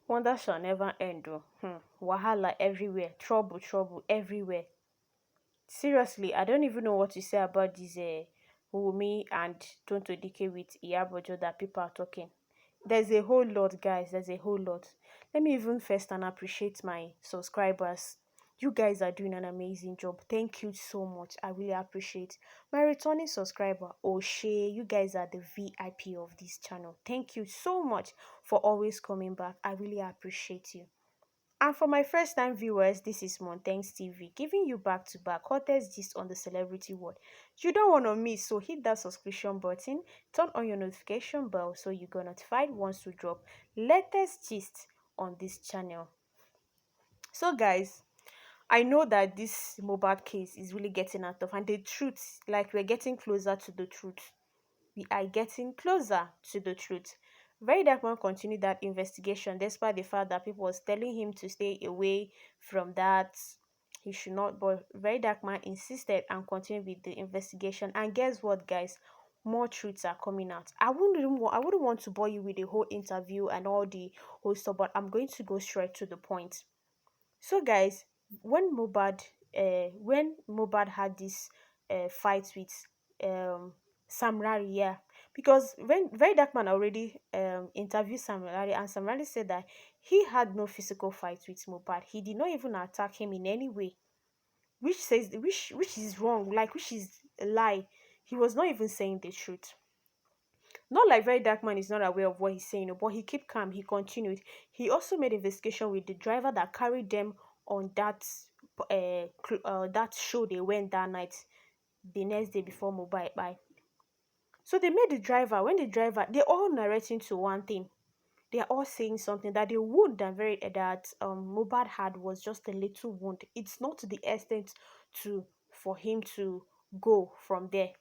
Wonder shall never end. Oh. Wahala everywhere. Trouble, trouble everywhere. Seriously, I don't even know what to say about this Wunmi and Tonto Dike with Iyabo Ojo that people are talking. There's a whole lot, guys. There's a whole lot. Let me even first and appreciate my subscribers. You guys are doing an amazing job. Thank you so much. I really appreciate my returning subscriber, Oshay. You guys are the VIP of this channel. Thank you so much for always coming back. I really appreciate you. And for my first time viewers, this is Montaigne's TV, giving you back to back hottest gist on the celebrity world. You don't want to miss, so hit that subscription button, turn on your notification bell so you get notified once we drop latest gist on this channel. So guys, I know that this Mohbad case is really getting out of, and the truth, like we're getting closer to the truth. We are getting closer to the truth. Very Dark Man continued that investigation despite the fact that people was telling him to stay away from that. He should not, but Very Dark Man insisted and continued with the investigation. And guess what, guys? More truths are coming out. I wouldn't want to bore you with the whole interview and all the whole stuff, but I'm going to go straight to the point. So guys, when Mohbad had this fight with Sam Larry, yeah, because when Very Dark Man already interviewed Sam Larry, and Sam Larry said that he had no physical fight with Mohbad. He did not even attack him in any way, which is wrong, like which is a lie. He was not even saying the truth. Not like Very Dark Man is not aware of what he's saying, but he kept calm. He continued. He also made investigation with the driver that carried them on that show they went that night, the next day before Mobile Bye. So they made the driver. When the driver, they're all narrating to one thing. They are all saying something that the wound that Mohbad had was just a little wound. It's not to the extent to for him to go from there.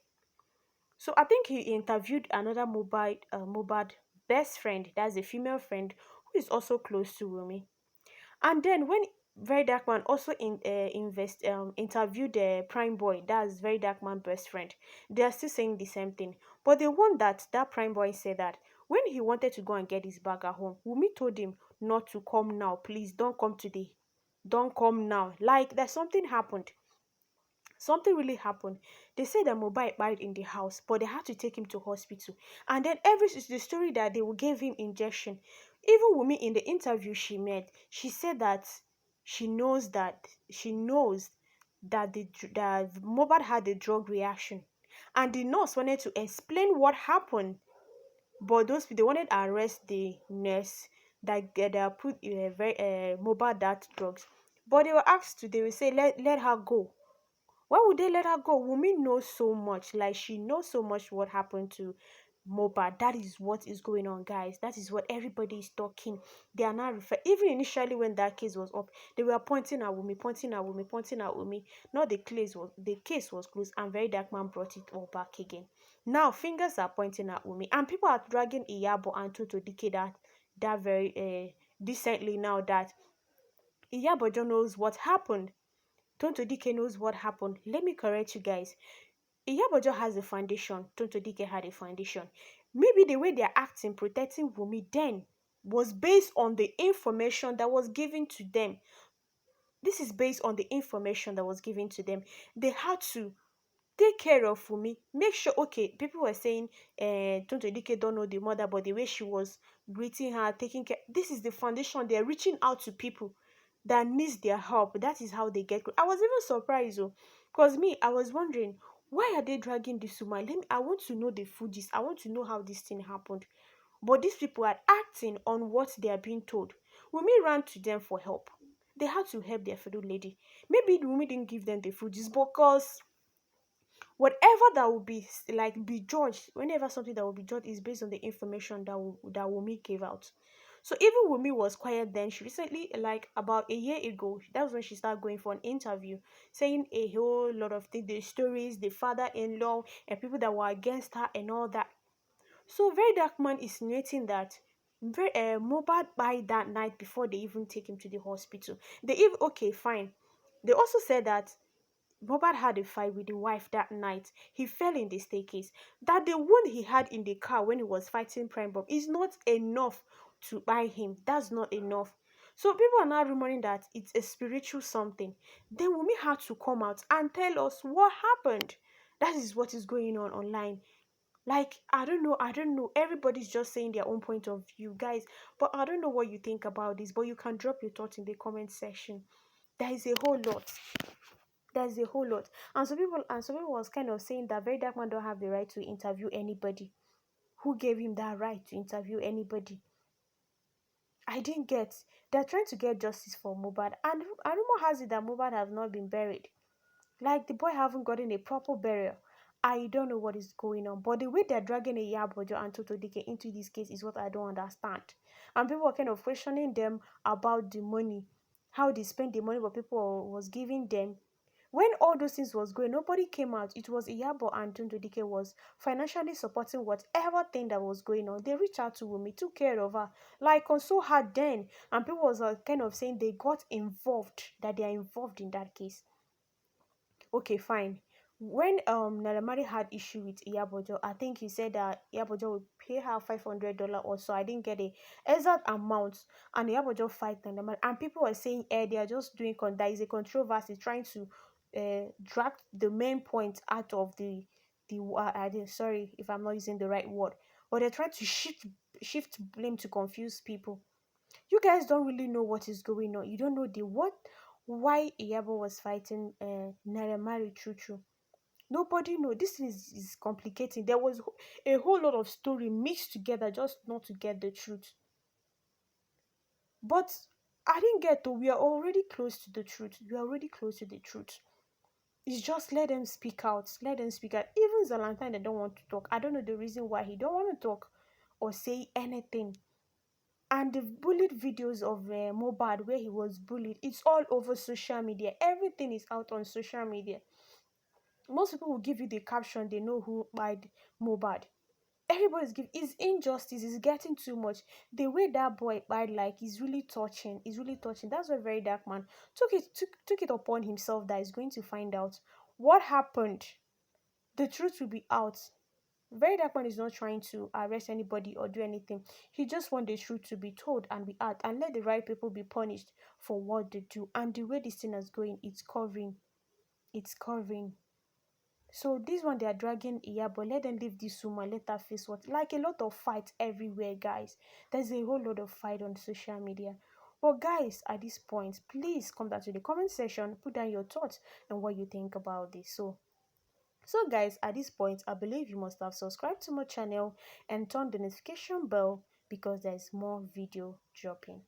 So I think he interviewed another Mohbad best friend, that's a female friend who is also close to Wumi. And then when Very Dark Man also interviewed the Prime Boy, that's Very Dark Man best friend, they are still saying the same thing. But the one that Prime Boy said that when he wanted to go and get his bag at home, Wumi told him not to come now. Please don't come today. Don't come now. Like that something happened. Something really happened. They said that Mobile died in the house, but they had to take him to hospital. And then every is the story that they will give him injection. Even Wumi in the interview she made, she said that she knows that that Mobile had a drug reaction, and the nurse wanted to explain what happened, but those they wanted to arrest the nurse that put Mobile that drugs. But they were asked to. They will say let her go. Why would they let her go? Wumi knows so much. Like she knows so much what happened to Mohbad. That is what is going on, guys. That is what everybody is talking. They are not even initially when that case was up, they were pointing at Wumi, pointing at Wumi, pointing at Wumi. Not the case was closed, and Very Dark Man brought it all back again. Now fingers are pointing at Wumi, and people are dragging Iyabo and Tonto Dike that very decently now that Iyabo Ojo knows what happened. Tonto Dike knows what happened. Let me correct you guys. Iyabojo has a foundation. Tonto Dike had a foundation. Maybe the way they're acting, protecting Wumi then was based on the information that was given to them. This is based on the information that was given to them. They had to take care of Wumi. Make sure, okay, people were saying Tonto Dike don't know the mother, but the way she was greeting her, taking care. This is the foundation. They're reaching out to people that needs their help. That is how they get. I was even surprised, oh, because me, I was wondering why are they dragging this woman. I want to know the Fujis. I want to know how this thing happened. But these people are acting on what they are being told. Wumi ran to them for help. They had to help their fellow lady. Maybe Wumi didn't give them the Fujis because whatever that will be judged, whenever something that will be judged is based on the information that Wumi gave out. So even Wumi was quiet then. She recently, like about a year ago, that was when she started going for an interview, saying a whole lot of things, the stories, the father-in-law, and people that were against her and all that. So Very Dark Man is insinuating that Mohbad died that night before they even take him to the hospital. They even okay, fine. They also said that Robert had a fight with the wife that night. He fell in the staircase. That the wound he had in the car when he was fighting Prime Bob is not enough to buy him. That's not enough. So people are now rumoring that it's a spiritual something. Then Wumi had to come out and tell us what happened. That is what is going on online. Like, I don't know. Everybody's just saying their own point of view, guys. But I don't know what you think about this. But you can drop your thoughts in the comment section. There is a whole lot. There's a whole lot. And some people was kind of saying that Very Dark Man don't have the right to interview anybody. Who gave him that right to interview anybody? I didn't get. They're trying to get justice for Mohbad, and rumor has it that Mohbad has not been buried. Like the boy haven't gotten a proper burial. I don't know what is going on, but the way they're dragging Iyabo Ojo and Tonto Dike into this case is what I don't understand. And people are kind of questioning them about the money, how they spent the money, what people was giving them. When all those things was going, nobody came out. It was Iyabo and Tonto Dike was financially supporting whatever thing that was going on. They reached out to Wumi, took care of her, like console her then. And people was kind of saying they got involved, that they are involved in that case. Okay, fine. When Naramari had issue with Iyabo Ojo, I think he said that Iyabo Ojo would pay her $500 or so. I didn't get the exact amount. And Iyabo Ojo fight Naramari, and people were saying, they are just doing there is a controversy trying to drag the main point out of sorry if I'm not using the right word, but they're trying to shift blame to confuse people. You guys don't really know what is going on. You don't know the what why Iyabo was fighting Naira Marley true. Nobody know. This is complicating. There was a whole lot of story mixed together just not to get the truth. But I didn't get to. We are already close to the truth. We are already close to the truth. It's just let them speak out. Let them speak out. Even Zalantine, they don't want to talk. I don't know the reason why he don't want to talk or say anything. And the bullied videos of Mohbad where he was bullied, it's all over social media. Everything is out on social media. Most people will give you the caption, they know who died Mohbad. Everybody's giving, it's injustice, it's getting too much. The way that boy died, like, is really touching. It's really touching. That's why Very Dark Man took it upon himself that he's going to find out what happened. The truth will be out. Very Dark Man is not trying to arrest anybody or do anything. He just wants the truth to be told and be out, and let the right people be punished for what they do. And the way this thing is going, it's covering. It's covering. So this one, they are dragging Iyabo. Let them leave this woman. Let her face what. Like a lot of fights everywhere, guys. There's a whole lot of fight on social media. But guys, at this point, please come down to the comment section. Put down your thoughts and what you think about this. So guys, at this point, I believe you must have subscribed to my channel and turn the notification bell because there is more video dropping.